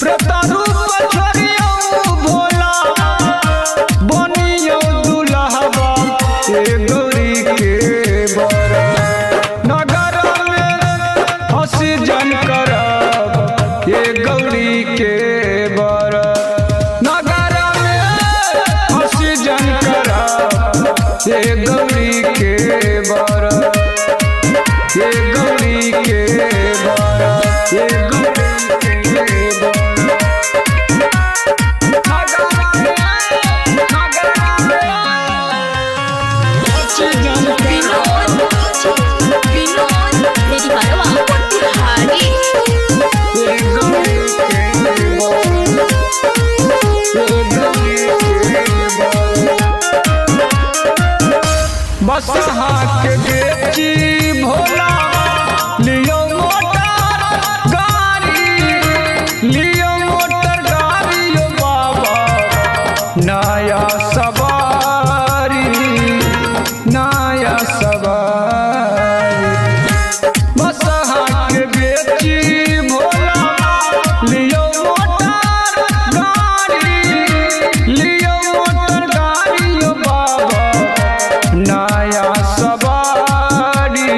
प्रतारूप छोड़ियो भोला बनियो दुल्हबा ए गौरी के बर नगर में हंसी जन करब ए गौरी के बर नगर में हंसी जन करब ए गौरी के बर ए गौरी के बर ए गौरी के बर बसहा के बेची भोला लियो मोटर गाड़ी लियो मोटर गाड़ी यो बाबा नया सवारी नया सवारी बसहा के बेची भोला लियो मोटर गाड़ी लियो मोटर गाड़ी यो बाबा नया सवारी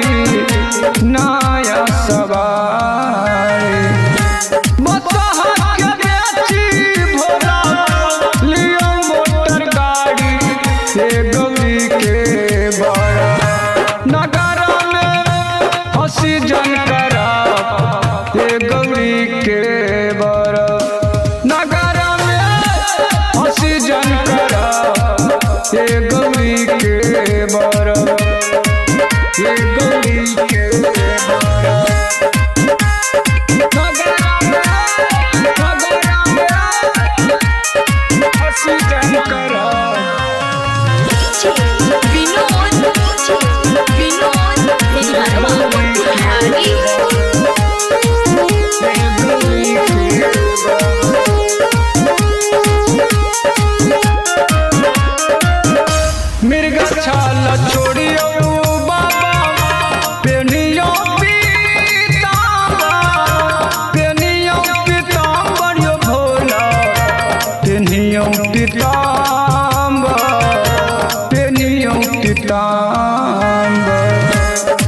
नया सवारी बसहा के बेची भोला लियो मोटर गाड़ी ए गौरी के बर नगर में हंसी जन करब ए गौरी के बर नगर में हंसी जन करब ए गौरी के बर ए गौरी के बर नगर में हंसी जन करब मिर्गा छाल छोड़ियो बाबा पेनियो पीताम्बर यो भोला पेनियो पीताम्बर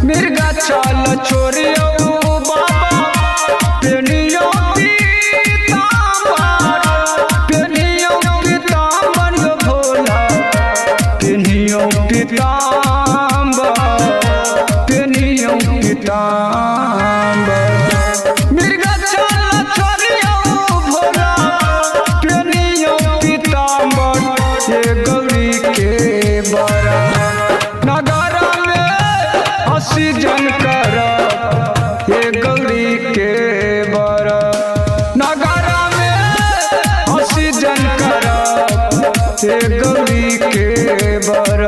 मिर्गा छाल छोड़ियो बाबा पेनियो पीताम्बर यो भोला पेनियो पीताम्बर मिर्गा छाल छोड़ियो भोला पेनियो पीताम्बर ए गौरी के बर नगर में हंसी जन करब ए गौरी के बर नगर में हंसी जन करब ए गौरी के बर